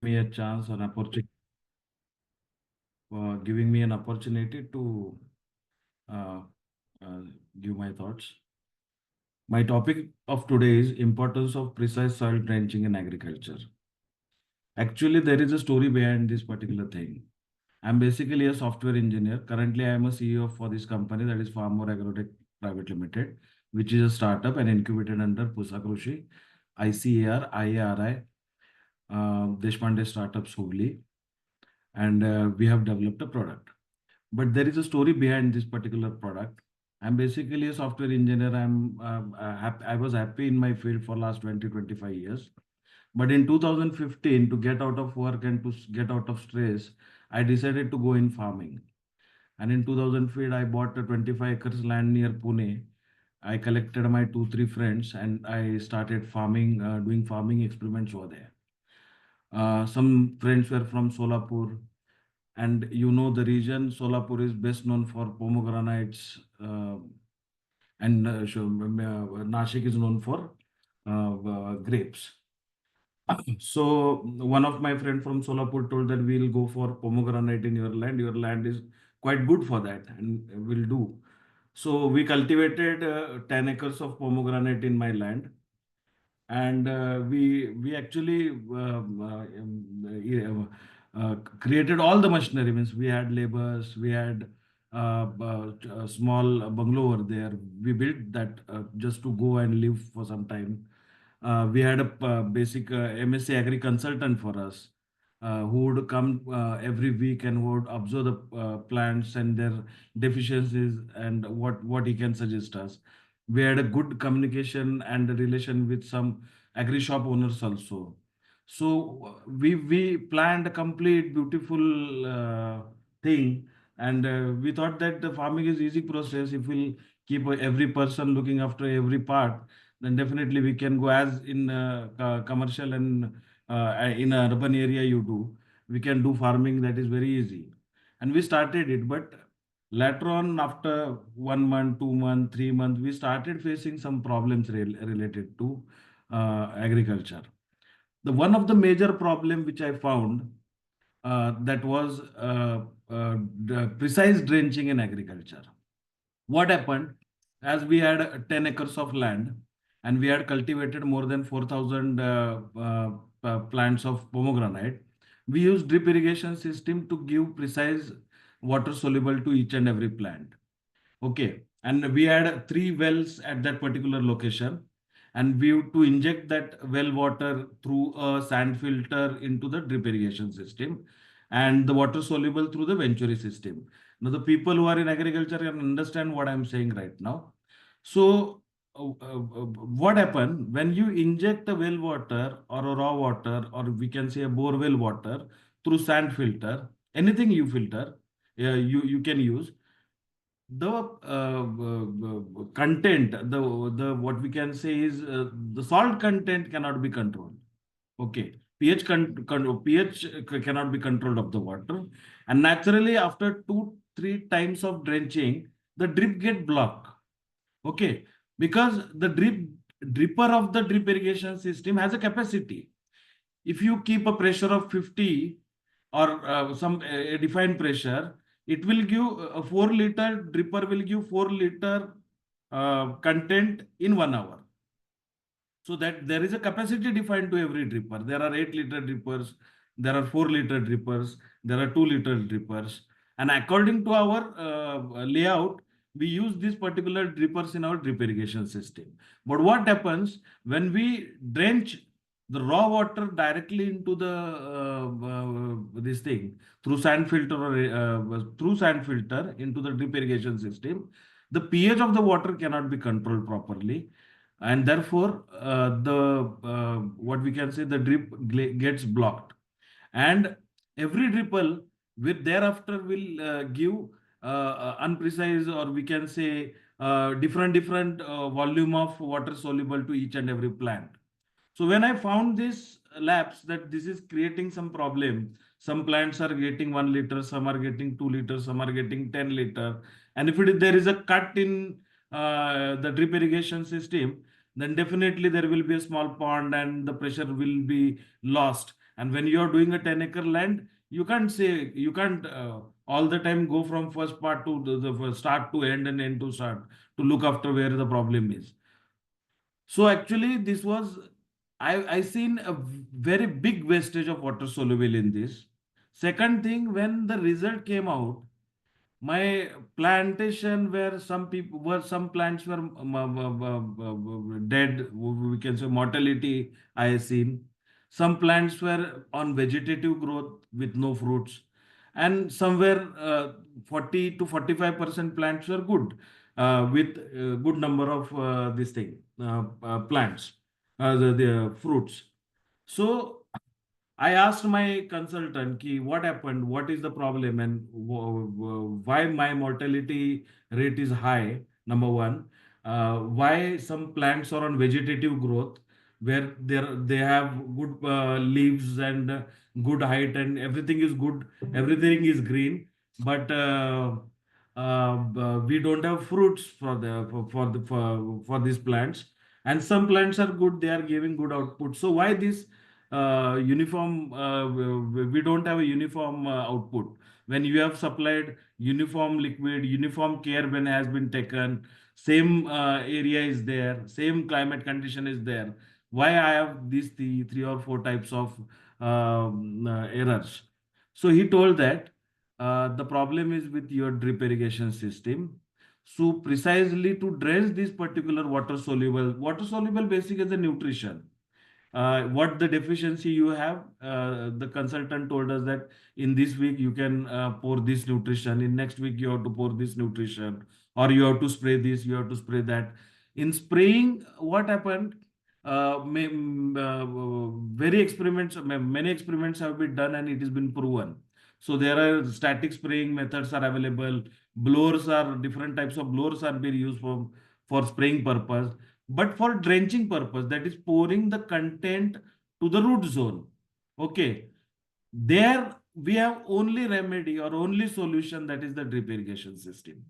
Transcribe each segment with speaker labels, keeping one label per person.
Speaker 1: me a chance, an opportunity, giving me an opportunity to uh, uh, give my thoughts. My topic of today is importance of precise soil drenching in agriculture. Actually, there is a story behind this particular thing. I'm basically a software engineer. Currently, I am a CEO for this company that is Farmore Agrotech Private Limited, which is a startup and incubated under Pusa Krushi, ICAR, IARI, Deshpande Startups Hooghly, and we have developed a product. But there is a story behind this particular product. I'm basically a software engineer. I was happy in my field for last 20-25 years. But in 2015, to get out of work and to get out of stress, I decided to go in farming. And in 2005, I bought a 25 acres land near Pune. I collected my two, three friends and I started farming, doing farming experiments over there. Some friends were from Solapur, and you know the region Solapur is best known for pomegranates, and Nashik is known for grapes. So one of my friend from Solapur told that we'll go for pomegranate in your land. Your land is quite good for that, and we'll do. So we cultivated 10 acres of pomegranate in my land, and we actually created all the machinery. Means we had laborers, we had a small bungalow over there. We built that just to go and live for some time. We had a basic MSc Agri consultant for us, who would come every week and would observe the plants and their deficiencies and what he can suggest us. We had a good communication and a relation with some agri shop owners also. So we planned a complete beautiful thing, and we thought that the farming is easy process. If we'll keep every person looking after every part, then definitely we can go as in commercial and in a urban area you do. We can do farming that is very easy, and we started it. But later on, after 1 month, 2 month, 3 months, we started facing some problems related to agriculture. The one of the major problem which I found, that was the precise drenching in agriculture. What happened? As we had 10 acres of land and we had cultivated more than 4,000 plants of pomegranate, we used drip irrigation system to give precise water soluble to each and every plant. Okay. And we had three wells at that particular location. And we used to inject that well water through a sand filter into the drip irrigation system and the water soluble through the Venturi system. Now, the people who are in agriculture can understand what I'm saying right now. So, what happened when you inject a well water or a raw water, or we can say a bore well water through sand filter, anything you filter, you can use the content, the what we can say is the salt content cannot be controlled. Okay, pH cannot be controlled of the water, and naturally after 2-3 times of drenching, the drip get blocked. Okay, because the dripper of the drip irrigation system has a capacity. If you keep a pressure of 50 or some defined pressure, it will give a 4 liter dripper will give 4 liter content in 1 hour. So that there is a capacity defined to every dripper. There are 8 liter drippers, there are 4 liter drippers, there are 2 liter drippers. And according to our layout, we use these particular drippers in our drip irrigation system. But what happens when we drench the raw water directly into the this thing through sand filter or through sand filter into the drip irrigation system, the pH of the water cannot be controlled properly, and therefore the what we can say the drip gets blocked, and every dripple with thereafter will give unprecise, or we can say different volume of water soluble to each and every plant. So when I found this lapse that this is creating some problem, some plants are getting 1 liter, some are getting 2 liters, some are getting 10 liter. And if there is a cut in the drip irrigation system, then definitely there will be a small pond and the pressure will be lost. And when you are doing a 10-acre land, you can't all the time go from first part to the start to end and end to start to look after where the problem is. So actually, this was I seen a very big wastage of water soluble in this. Second thing, when the result came out, my plantation where some plants were dead, we can say mortality I have seen. Some plants were on vegetative growth with no fruits, and somewhere 40 to 45% plants were good, with good number of this thing plants, the fruits. So I asked my consultant, ki, what happened, what is the problem, and why my mortality rate is high, number one. Why some plants are on vegetative growth, where they have good leaves and good height and everything is good, everything is green, but we don't have fruits for these plants. And some plants are good, they are giving good output. So why this uniform, we don't have a uniform output when you have supplied uniform liquid, uniform care when has been taken, same area is there, same climate condition is there, why I have these three or four types of errors. So he told that the problem is with your drip irrigation system. So precisely to drench this particular water soluble basic is a nutrition, what the deficiency you have, the consultant told us that in this week you can pour this nutrition, in next week you have to pour this nutrition, or you have to spray this, you have to spray that. In spraying, what happened, very experiments, many experiments have been done and it has been proven. So there are static spraying methods are available, blowers are different types of blowers are being used for spraying purpose. But for drenching purpose, that is pouring the content to the root zone. Okay. There we have only remedy or only solution, that is the drip irrigation system.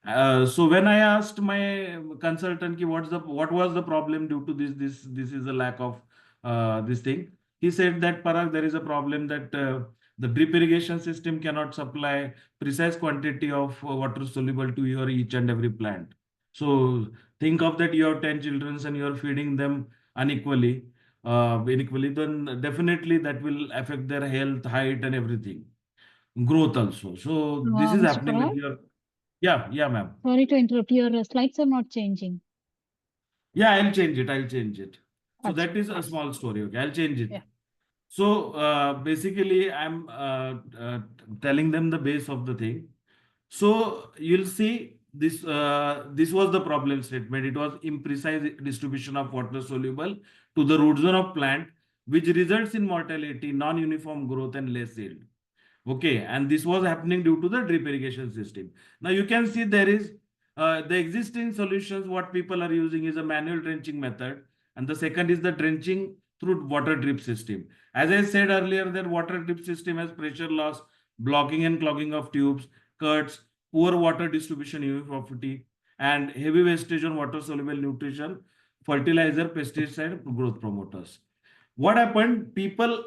Speaker 1: So when I asked my consultant ki what was the problem due to this is a lack of this thing. He said that, Parag, there is a problem that the drip irrigation system cannot supply precise quantity of water soluble to your each and every plant. So think of that, you have 10 children and you are feeding them unequally, then definitely that will affect their health, height, and everything, growth also. So this is
Speaker 2: Mr.
Speaker 1: happening with
Speaker 2: Parag,
Speaker 1: your. Yeah, yeah, ma'am.
Speaker 2: sorry to interrupt. Your slides are not changing.
Speaker 1: Yeah, I'll change it. I'll change it. So
Speaker 2: Acha.
Speaker 1: that is a small story. Okay, I'll change it.
Speaker 2: Yeah.
Speaker 1: So basically, I'm telling them the base of the thing. So you'll see this. This was the problem statement. It was imprecise distribution of water soluble to the root zone of plant, which results in mortality, non-uniform growth, and less yield. Okay, and this was happening due to the drip irrigation system. Now you can see there is the existing solutions. What people are using is a manual drenching method, and the second is the drenching through water drip system. As I said earlier, that water drip system has pressure loss, blocking and clogging of tubes, cuts, poor water distribution uniformity, and heavy wastage on water soluble nutrition, fertilizer, pesticide, growth promoters. What happened? People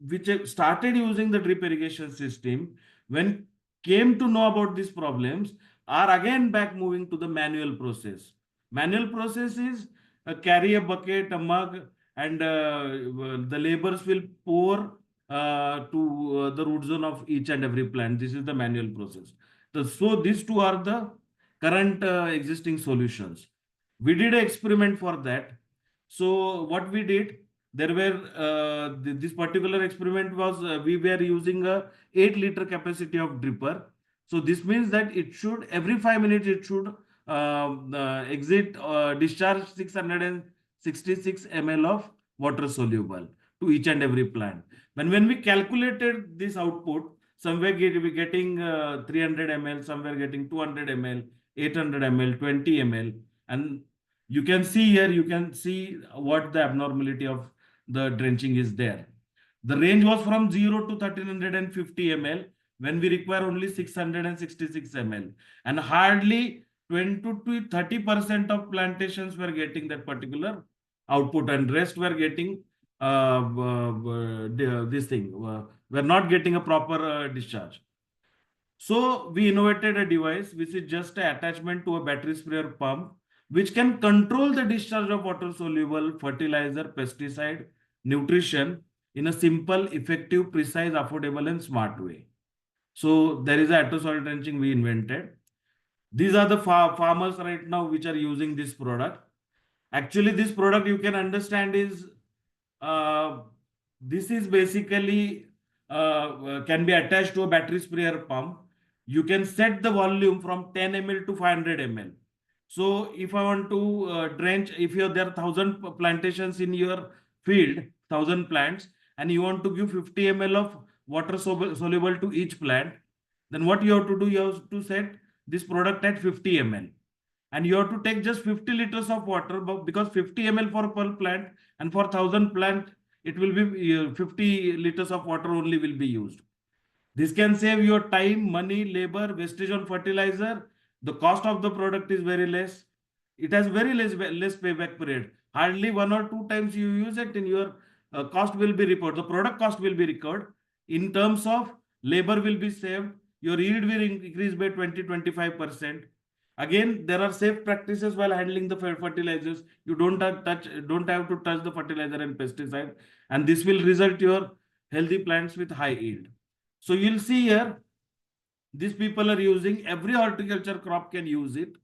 Speaker 1: which have started using the drip irrigation system, when came to know about these problems, are again back moving to the manual process. Manual process is carry a bucket, a mug, and the laborers will pour to the root zone of each and every plant. This is the manual process. So these two are the current existing solutions. We did an experiment for that. So what we did, there were this particular experiment was we were using a 8-liter capacity of dripper. So this means that it should every 5 minutes it should exit discharge 666 ml of water soluble to each and every plant. When we calculated this output, somewhere we getting 300 ml, somewhere getting 200 ml, 800 ml, 20 ml, and you can see here, you can see what the abnormality of the drenching is there. The range was from 0 to 1350 ml when we require only 666 ml. And hardly 20 to 30% of plantations were getting that particular output, and rest were getting this thing. We're not getting a proper discharge. So we innovated a device which is just an attachment to a battery sprayer pump, which can control the discharge of water soluble fertilizer, pesticide, nutrition in a simple, effective, precise, affordable, and smart way. So there is a auto soil drenching we invented. These are the farmers right now which are using this product. Actually, this product you can understand is uh, this is basically can be attached to a battery sprayer pump. You can set the volume from 10 ml to 500 ml. So if I want to drench, if there are 1,000 plantations in your field, 1,000 plants, and you want to give 50 ml of water soluble to each plant, then what you have to do, you have to set this product at 50 ml, and you have to take just 50 liters of water, because 50 ml for per plant, and for 1,000 plant it will be 50 liters of water only will be used. This can save your time, money, labor, wastage on fertilizer. The cost of the product is very less. It has very less payback period. Hardly 1 or 2 times you use it, in your cost will be recovered. The product cost will be recovered. In terms of labor will be saved. Your yield will increase by 20-25%. Again, there are safe practices while handling the fertilizers. You don't have to touch the fertilizer and pesticide, and this will result your healthy plants with high yield. So you'll see here, these people are using, every horticulture crop can use it.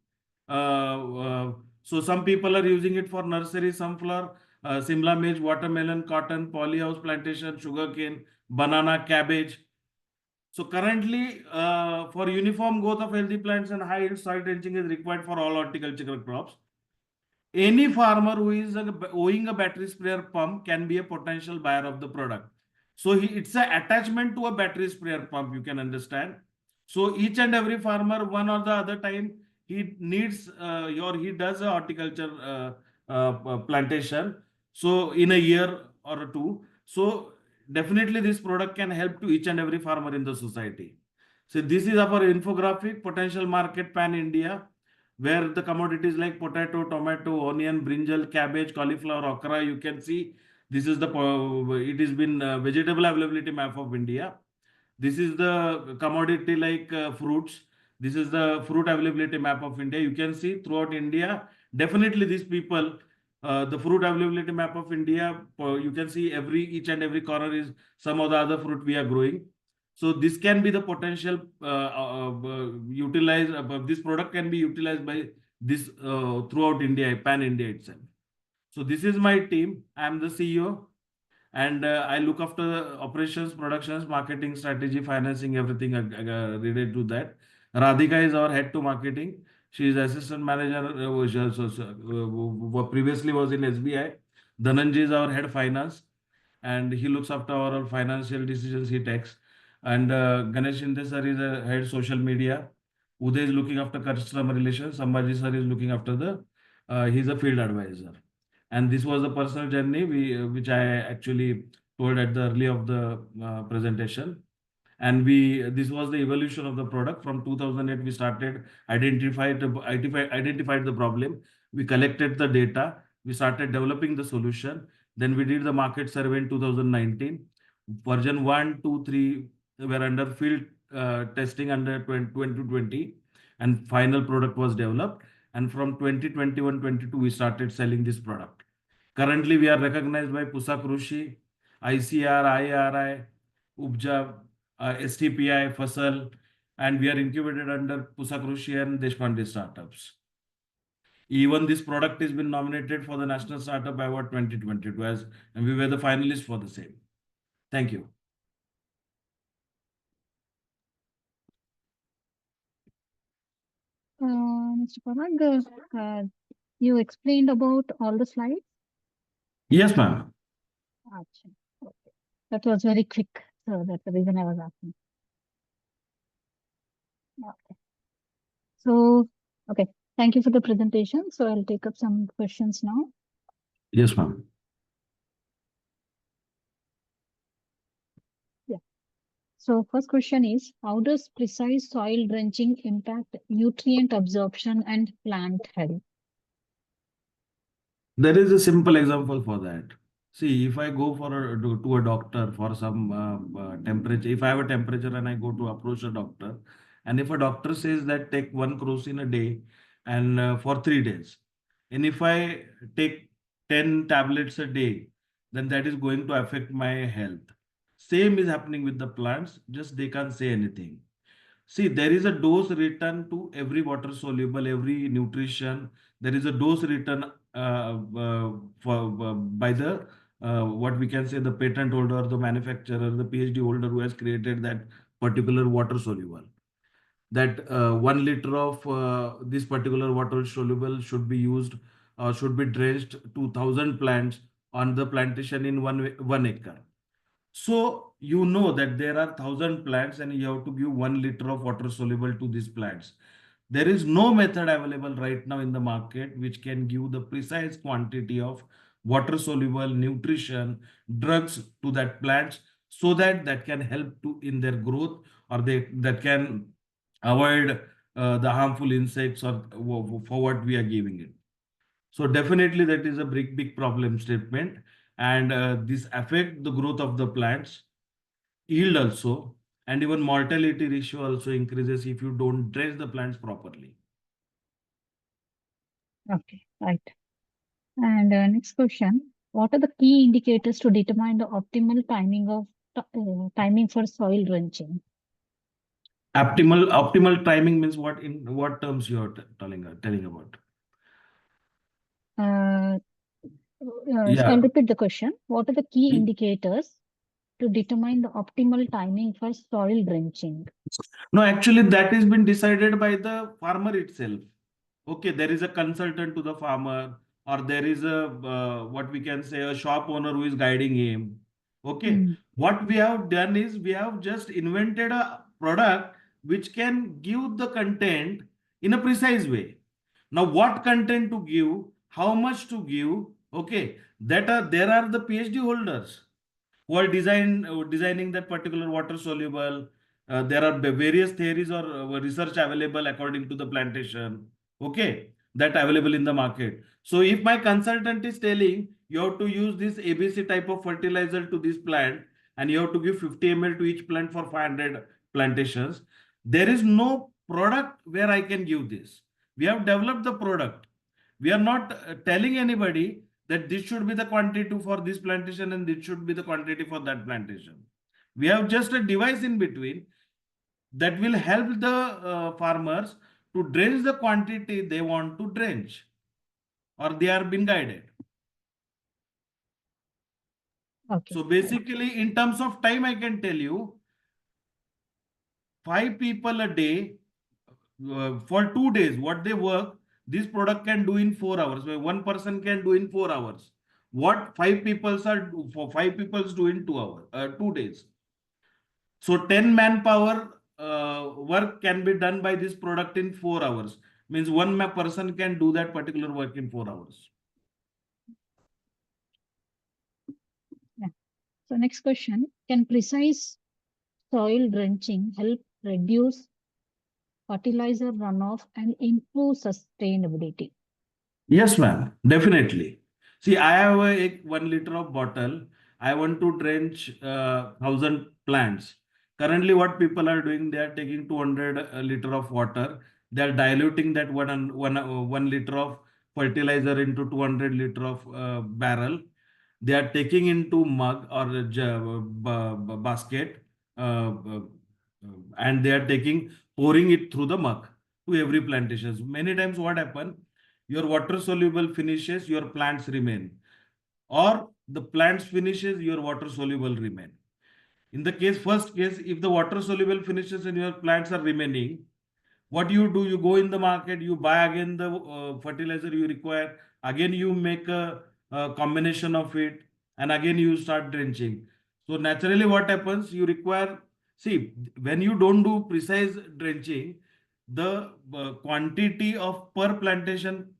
Speaker 1: So some people are using it for nursery, sunflower, Simla maize, watermelon, cotton, polyhouse plantation, sugarcane, banana, cabbage. So currently, for uniform growth of healthy plants and high yield, soil drenching is required for all horticultural crops. Any farmer who is owing a battery sprayer pump can be a potential buyer of the product. So it's an attachment to a battery sprayer pump, you can understand. So each and every farmer, one or the other time, he needs or he does a horticulture plantation. So in a year or two, so definitely this product can help to each and every farmer in the society. So this is our infographic, potential market pan India, where the commodities like potato, tomato, onion, brinjal, cabbage, cauliflower, okra, you can see this is the, it has been vegetable availability map of India. This is the commodity like fruits. This is the fruit availability map of India. You can see throughout India, definitely these people, the fruit availability map of India, you can see each and every corner is some of the other fruit we are growing. So this can be the potential utilized. This product can be utilized by this throughout India, pan India itself. So this is my team. I am the CEO, and I look after the operations, productions, marketing, strategy, financing, everything related to that. Radhika is our head to marketing. She is assistant manager. Previously was in SBI. Dhananjay is our head finance, and he looks after our financial decisions he takes. And Ganesh Shinde sir is a head social media. Uday is looking after customer relations. Sambhaji sir is looking after he's a field advisor. And this was the personal journey which I actually told at the early of the presentation. And this was the evolution of the product. From 2008 we started, identified the problem, we collected the data, we started developing the solution. Then we did the market survey in 2019. Version 1, 2, 3 were under field testing under 2020, and final product was developed. And from 2021-22 we started selling this product. Currently we are recognized by Pusa Krushi, ICR, IRI, Ubja, STPI, Fasal, and we are incubated under Pusa Krushi and Deshpande startups. Even this product has been nominated for the National Startup Award 2022, and we were the finalists for the same. Thank you.
Speaker 2: Mr. Parag, you explained about all the slides?
Speaker 1: Yes, ma'am.
Speaker 2: Achha. Okay. That was very quick, so that's the reason I was asking. Okay. So, okay, thank you for the presentation. So I'll take up some questions now.
Speaker 1: Yes, ma'am.
Speaker 2: Yeah. So first question is, how does precise soil drenching impact nutrient absorption and plant health?
Speaker 1: There is a simple example for that. See, if I go for to a doctor for some temperature, if I have a temperature and I go to approach a doctor, and if a doctor says that take one crocin a day and for 3 days, and if I take 10 tablets a day, then that is going to affect my health. Same is happening with the plants, just they can't say anything. See, there is a dose written to every water soluble, every nutrition. There is a dose written by the what we can say the patent holder, the manufacturer, the PhD holder who has created that particular water soluble. That 1 liter of this particular water soluble should be used, should be drenched 2,000 plants on the plantation in 1 acre. So you know that there are 1,000 plants and you have to give 1 liter of water soluble to these plants. There is no method available right now in the market which can give the precise quantity of water soluble nutrition drugs to that plants so that that can help to in their growth, or they that can avoid the harmful insects or for what we are giving it. So definitely that is a big problem statement, and this affect the growth of the plants, yield also, and even mortality ratio also increases if you don't drench the plants properly.
Speaker 2: Okay, right. And next question. What are the key indicators to determine the optimal timing for soil drenching?
Speaker 1: Optimal timing means what, in what terms you are telling about?
Speaker 2: Uh, so I'll
Speaker 1: Yeah.
Speaker 2: repeat the question. What are the key indicators to determine the optimal timing for soil drenching?
Speaker 1: No, actually, that has been decided by the farmer itself. Okay, there is a consultant to the farmer, or there is a what we can say a shop owner who is guiding him. Okay,
Speaker 2: Mm,
Speaker 1: what we have done is we have just invented a product which can give the content in a precise way. Now, what content to give, how much to give, okay, that are there are the PhD holders who are designing that particular water soluble. There are various theories or research available according to the plantation. Okay, that available in the market. So if my consultant is telling you have to use this ABC type of fertilizer to this plant and you have to give 50 ml to each plant for 500 plantations, there is no product where I can give this. We have developed the product. We are not telling anybody that this should be the quantity for this plantation and this should be the quantity for that plantation. We have just a device in between that will help the farmers to drench the quantity they want to drench, or they are being guided.
Speaker 2: okay,
Speaker 1: So
Speaker 2: right.
Speaker 1: basically, in terms of time, I can tell you 5 people a day for 2 days. What they work, this product can do in 4 hours. Where one person can do in 4 hours. What five people are for 5 people do in 2 hours, 2 days. So 10 manpower work can be done by this product in 4 hours. Means one person can do that particular work in 4 hours.
Speaker 2: Yeah. So next question. Can precise soil drenching help reduce fertilizer runoff and improve sustainability?
Speaker 1: Yes, ma'am. Definitely. See, I have a 1 liter of bottle. I want to drench 1,000 plants. Currently, what people are doing, they are taking 200 liter of water. They are diluting that 1 liter of fertilizer into 200 liter of barrel. They are taking into mug or a basket, and they are taking pouring it through the mug to every plantations. Many times, what happen? Your water soluble finishes, your plants remain, or the plants finishes, your water soluble remain. In the first case, if the water soluble finishes and your plants are remaining, what you do, you go in the market, you buy again the fertilizer you require, again you make a combination of it, and again you start drenching. So naturally what happens, you require, see, when you don't do precise drenching, the quantity of per plantation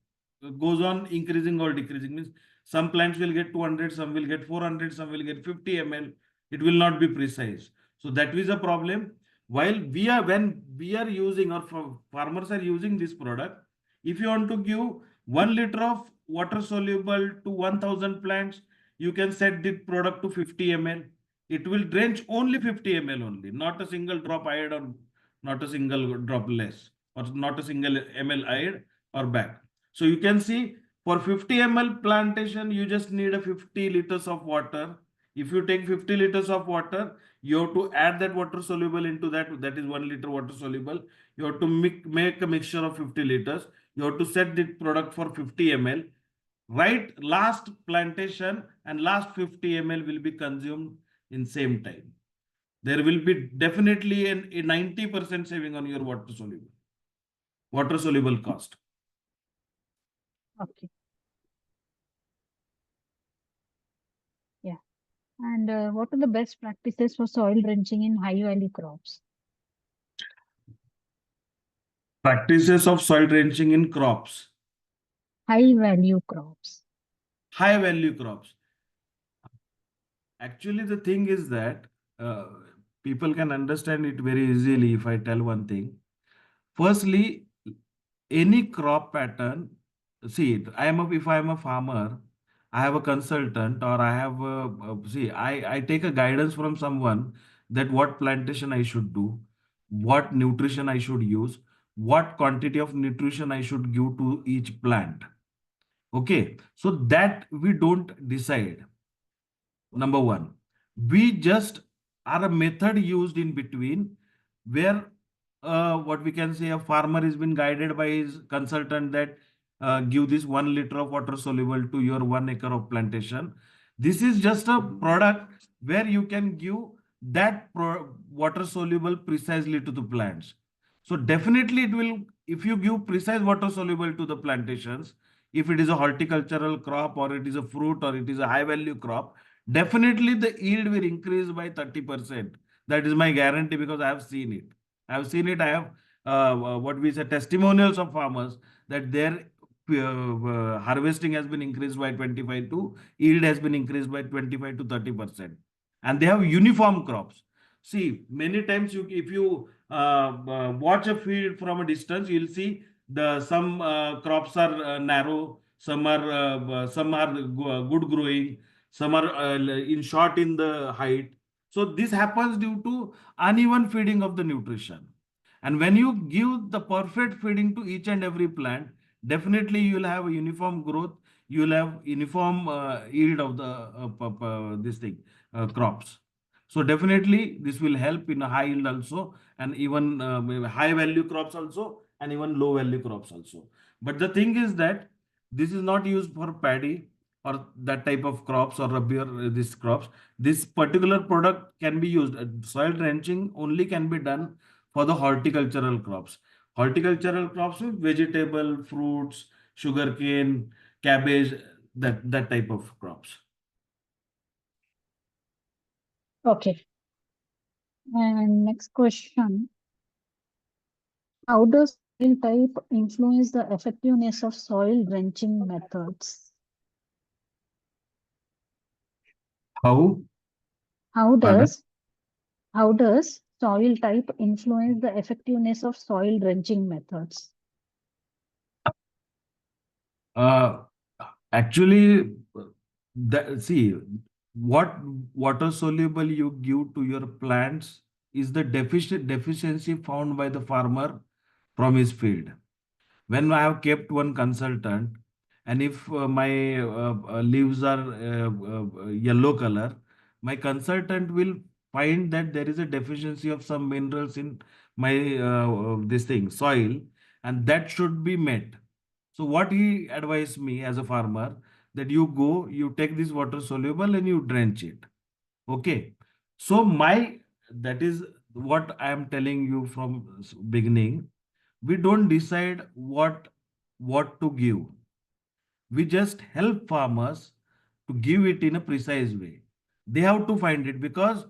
Speaker 1: goes on increasing or decreasing. Means some plants will get 200, some will get 400, some will get 50 ml. It will not be precise. So that is a problem. While when we are using, or farmers are using this product, if you want to give 1 liter of water soluble to 1,000 plants, you can set the product to 50 ml. It will drench only 50 ml only, not a single drop add or not a single drop less, or not a single ml add or back. So you can see for 50 ml plantation, you just need a 50 liters of water. If you take 50 liters of water, you have to add that water soluble into that. That is 1 liter water soluble. You have to make a mixture of 50 liters. You have to set the product for 50 ml. Right, last plantation and last 50 ml will be consumed in same time. There will be definitely a 90% saving on your water soluble cost.
Speaker 2: Okay. Yeah. And what are the best practices for soil drenching in high value crops?
Speaker 1: Practices of soil drenching in crops,
Speaker 2: High value crops.
Speaker 1: high value crops. Actually, the thing is that uh, people can understand it very easily if I tell one thing. Firstly, any crop pattern, see, if I am a farmer, I have a consultant, or I have see, I take a guidance from someone that what plantation I should do, what nutrition I should use, what quantity of nutrition I should give to each plant. Okay, so that we don't decide. Number one, we just are a method used in between, where what we can say, a farmer has been guided by his consultant that give this 1 liter of water soluble to your 1 acre of plantation. This is just a product where you can give that water soluble precisely to the plants. So definitely it will, if you give precise water soluble to the plantations, if it is a horticultural crop, or it is a fruit, or it is a high value crop, definitely the yield will increase by 30%. That is my guarantee, because I have seen it. I have seen it. I have what we say testimonials of farmers that their harvesting has been increased by 25 to yield has been increased by 25 to 30%. And they have uniform crops. See, many times if you watch a field from a distance, you'll see the some crops are narrow, some are good growing, some are in short in the height. So this happens due to uneven feeding of the nutrition. And when you give the perfect feeding to each and every plant, definitely you will have a uniform growth. You will have uniform yield of the this thing crops. So definitely this will help in a high yield also, and even high value crops also, and even low value crops also. But the thing is that this is not used for paddy or that type of crops, or rubber these crops. This particular product can be used. Soil drenching only can be done for the horticultural crops. Horticultural crops with vegetable, fruits, sugarcane, cabbage, that type of crops.
Speaker 2: Okay. And next question. How does soil type influence the effectiveness of soil drenching methods?
Speaker 1: How?
Speaker 2: How
Speaker 1: Pardon?
Speaker 2: does how does soil type influence the effectiveness of soil drenching methods?
Speaker 1: Uh, Actually, see, what water soluble you give to your plants is the deficiency found by the farmer from his field. When I have kept one consultant, and if my leaves are yellow color, my consultant will find that there is a deficiency of some minerals in my this thing soil, and that should be met. So what he advised me as a farmer, that you go, you take this water soluble and you drench it. Okay. So my, that is what I am telling you from beginning. We don't decide what to give. We just help farmers to give it in a precise way. They have to find it, because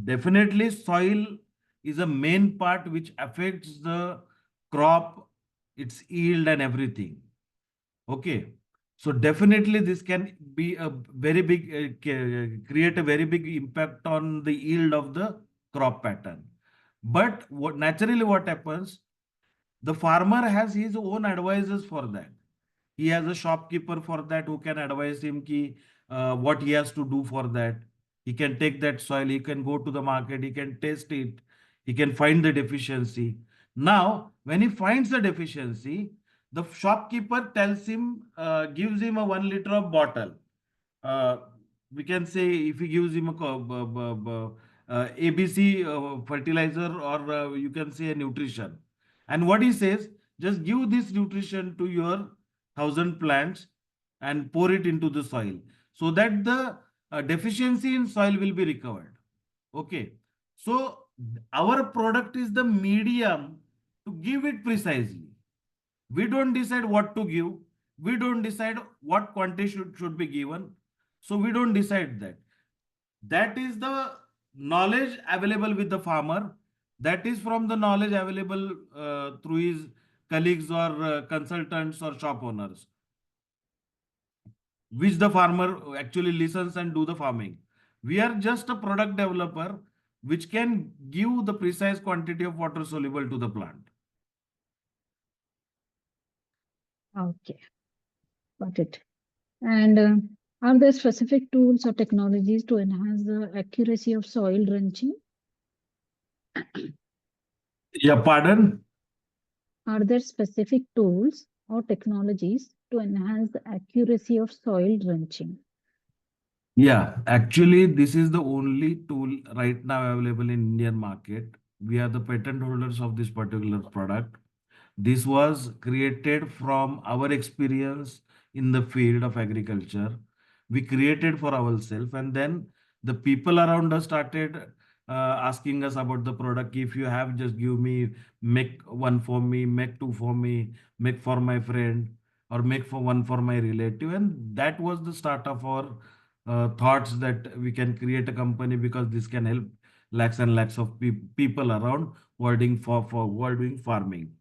Speaker 1: definitely soil is a main part which affects the crop, its yield and everything. Okay. So definitely this can be a very big, create a very big impact on the yield of the crop pattern. But what happens, the farmer has his own advisors for that. He has a shopkeeper for that who can advise him ki what he has to do for that. He can take that soil, he can go to the market, he can test it, he can find the deficiency. Now when he finds the deficiency, the shopkeeper tells him, gives him a 1 liter of bottle. uh, we can say if he gives him a ABC fertilizer, or you can say a nutrition. And what he says, just give this nutrition to your 1,000 plants and pour it into the soil so that the deficiency in soil will be recovered. Okay. So our product is the medium to give it precisely. We don't decide what to give. We don't decide what quantity should be given. So we don't decide that. That is the knowledge available with the farmer. That is from the knowledge available through his colleagues or consultants or shop owners, which the farmer actually listens and do the farming. We are just a product developer which can give the precise quantity of water soluble to the plant.
Speaker 2: Okay, got it. And are there specific tools or technologies to enhance the accuracy of soil drenching?
Speaker 1: Yeah, pardon?
Speaker 2: Are there specific tools or technologies to enhance the accuracy of soil drenching?
Speaker 1: Yeah, actually, this is the only tool right now available in Indian market. We are the patent holders of this particular product. This was created from our experience in the field of agriculture. We created for ourselves, and then the people around us started asking us about the product. If you have, just give me, make one for me, make two for me, make for my friend, or make for one for my relative. And that was the start of our thoughts that we can create a company, because this can help lakhs and lakhs of people around working for world doing farming.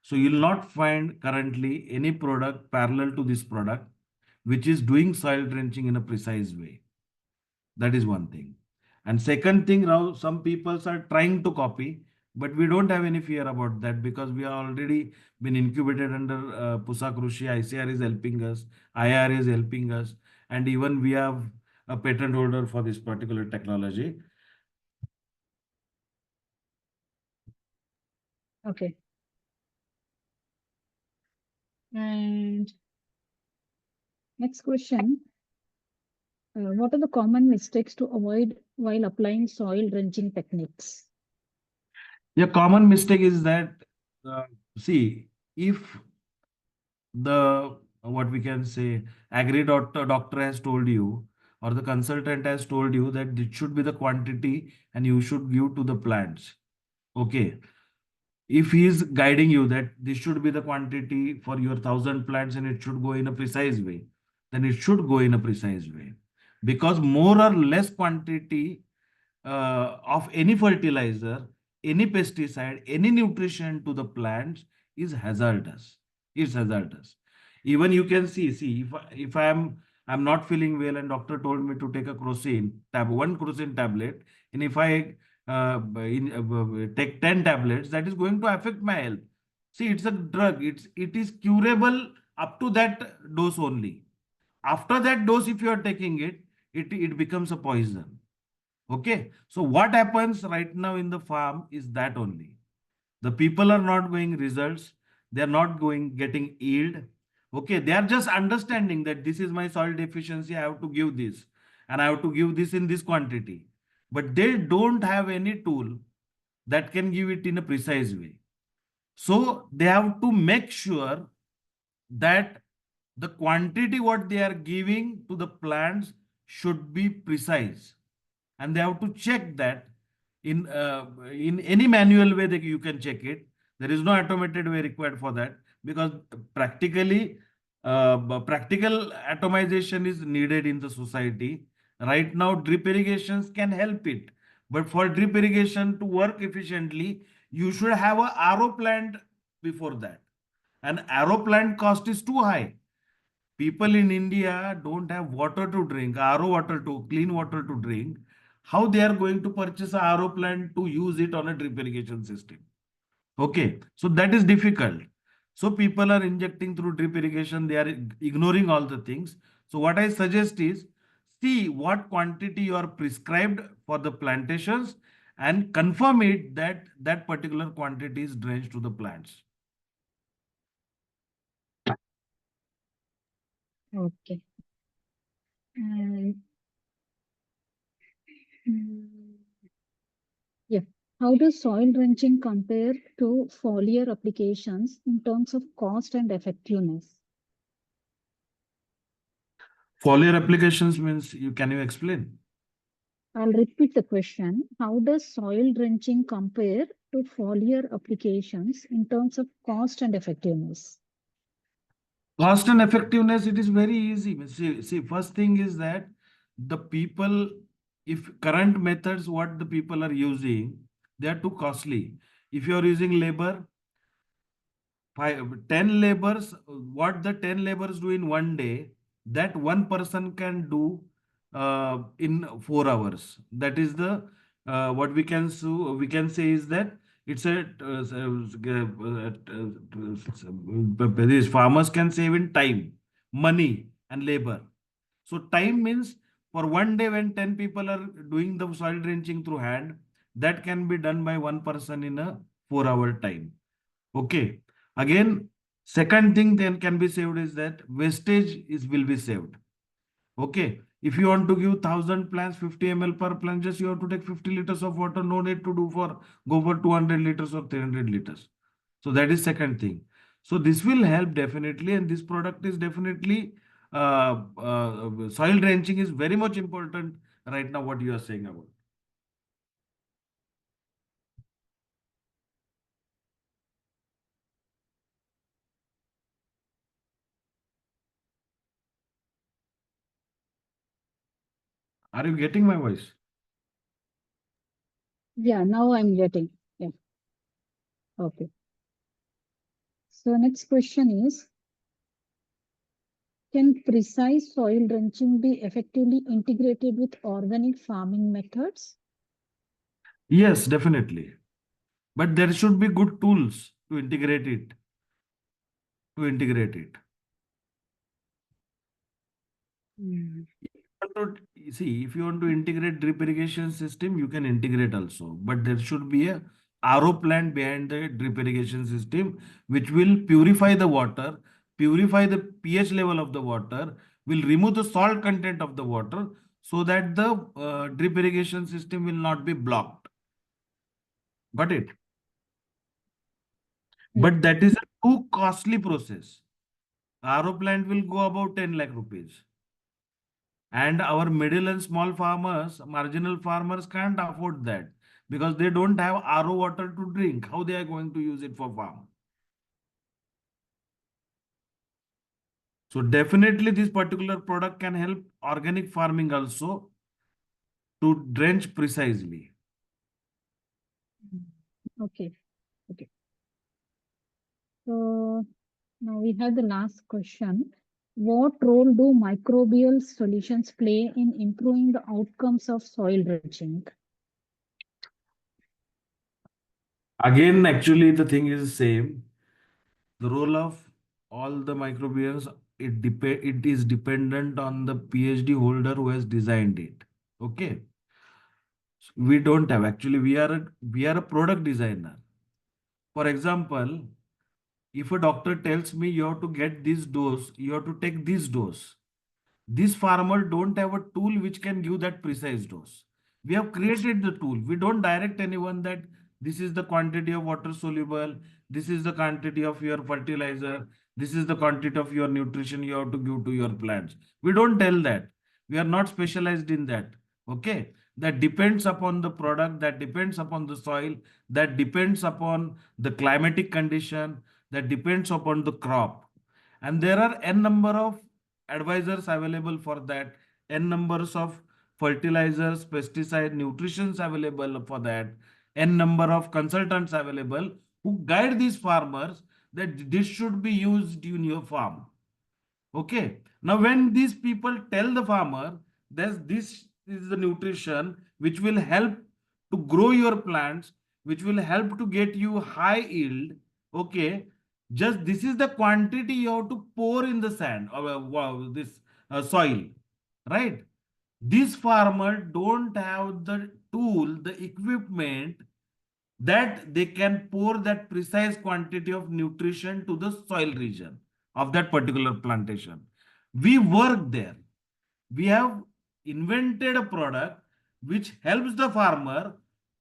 Speaker 1: So you'll not find currently any product parallel to this product which is doing soil drenching in a precise way. That is one thing. And second thing, now some people are trying to copy, but we don't have any fear about that because we are already been incubated under Pusa Krushi. ICR is helping us, IR is helping us, and even we have a patent holder for this particular technology.
Speaker 2: Okay. And next question. What are the common mistakes to avoid while applying soil drenching techniques?
Speaker 1: A common mistake is that, uh, see, if the what we can say doctor has told you, or the consultant has told you that it should be the quantity and you should give to the plants. Okay, if he is guiding you that this should be the quantity for your 1,000 plants and it should go in a precise way, then it should go in a precise way, because more or less quantity of any fertilizer, any pesticide, any nutrition to the plants is hazardous. It's hazardous. Even you can see if I'm not feeling well and doctor told me to take a one crocin tablet, and if I take 10 tablets, that is going to affect my health. See, it's a drug. It is curable up to that dose only. After that dose, if you are taking it, it becomes a poison. Okay. So what happens right now in the farm is that only. The people are not going results. They are not going getting yield. Okay. They are just understanding that this is my soil deficiency. I have to give this, and I have to give this in this quantity. But they don't have any tool that can give it in a precise way. So they have to make sure that the quantity what they are giving to the plants should be precise, and they have to check that in any manual way that you can check it. There is no automated way required for that, because practically practical atomization is needed in the society. Right now drip irrigations can help it, but for drip irrigation to work efficiently, you should have a RO plant before that. An RO plant cost is too high. People in India don't have water to drink, RO water to clean water to drink. How they are going to purchase a RO plant to use it on a drip irrigation system? Okay, so that is difficult. So people are injecting through drip irrigation, they are ignoring all the things. So what I suggest is, see what quantity you are prescribed for the plantations and confirm it that that particular quantity is drenched to the plants.
Speaker 2: Okay. And mm, yeah, how does soil drenching compare to foliar applications in terms of cost and effectiveness?
Speaker 1: Foliar applications means, you can you explain?
Speaker 2: I'll repeat the question. How does soil drenching compare to foliar applications in terms of cost and effectiveness?
Speaker 1: Cost and effectiveness, it is very easy. See, first thing is that the people, if current methods, what the people are using, they are too costly. If you are using labor, 10 labors, what the 10 labors do in one day, that one person can do in 4 hours. That is the what we can say is that it's a these farmers can save in time, money, and labor. So time means, for one day when 10 people are doing the soil drenching through hand, that can be done by one person in a 4 hour time. Okay. Again, second thing then can be saved is that wastage is will be saved. Okay. If you want to give 1,000 plants 50 ml per plant, just you have to take 50 liters of water. No need to do for go for 200 liters or 300 liters. So that is second thing. So this will help definitely, and this product is definitely soil drenching is very much important right now. What you are saying about? Are you getting my voice?
Speaker 2: Yeah, now I'm getting. Yeah, okay. So next question is, can precise soil drenching be effectively integrated with organic farming methods?
Speaker 1: Yes, definitely. But there should be good tools to integrate it.
Speaker 2: Mm.
Speaker 1: Want to see, if you want to integrate drip irrigation system, you can integrate also, but there should be a RO plant behind the drip irrigation system, which will purify the water, purify the pH level of the water, will remove the salt content of the water, so that the drip irrigation system will not be blocked. Got it?
Speaker 2: Yeah.
Speaker 1: But that is a too costly process. RO plant will go about 10 lakh rupees. And our middle and small farmers, marginal farmers can't afford that, because they don't have RO water to drink. How they are going to use it for farm? So definitely this particular product can help organic farming also to drench precisely.
Speaker 2: Mm. Okay. Okay. So now we have the last question. What role do microbial solutions play in improving the outcomes of soil drenching?
Speaker 1: Again, actually, the thing is same. The role of all the microbials, it is dependent on the PhD holder who has designed it. Okay. We don't have, actually, we are a product designer. For example, if a doctor tells me you have to get this dose, you have to take this dose. This farmer don't have a tool which can give that precise dose. We have created the tool. We don't direct anyone that this is the quantity of water soluble, this is the quantity of your fertilizer, this is the quantity of your nutrition you have to give to your plants. We don't tell that. We are not specialized in that. Okay. That depends upon the product, that depends upon the soil, that depends upon the climatic condition, that depends upon the crop. And there are n number of advisors available for that, n numbers of fertilizers, pesticide, nutritions available for that, n number of consultants available who guide these farmers that this should be used in your farm. Okay. Now, when these people tell the farmer that this is the nutrition which will help to grow your plants, which will help to get you high yield, okay, Just this is the quantity you have to pour in the sand or this soil, right? This farmer don't have the tool, the equipment that they can pour that precise quantity of nutrition to the soil region of that particular plantation. We work there. We have invented a product which helps the farmer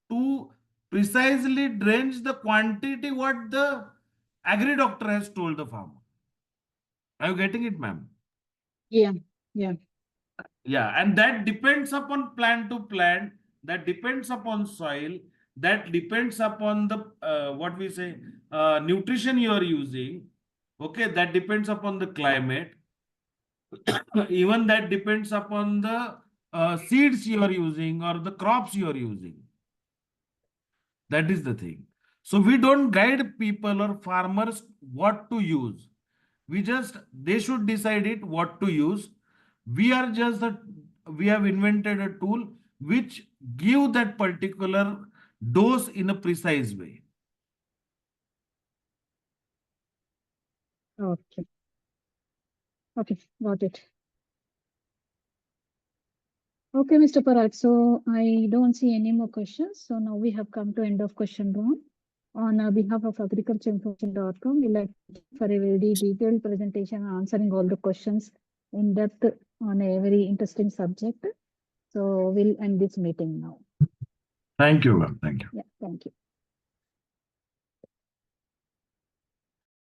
Speaker 1: to precisely drench the quantity what the agri doctor has told the farmer. Are you getting it, ma'am?
Speaker 2: Yeah, yeah.
Speaker 1: Yeah, and that depends upon plant to plant, that depends upon soil, that depends upon the what we say nutrition you are using. Okay, that depends upon the climate. Even that depends upon the seeds you are using or the crops you are using. That is the thing. So we don't guide people or farmers what to use. We just they should decide it what to use. We are just that we have invented a tool which give that particular dose in a precise way.
Speaker 2: Okay. Okay, got it. Okay, Mr. Parag. So I don't see any more questions. So now we have come to end of question round. On behalf of agricultureinformation.com, we like to thank you for a very detailed presentation answering all the questions in depth on a very interesting subject. So we'll end this meeting now.
Speaker 1: Thank you, ma'am. Thank you.
Speaker 2: Yeah, thank you.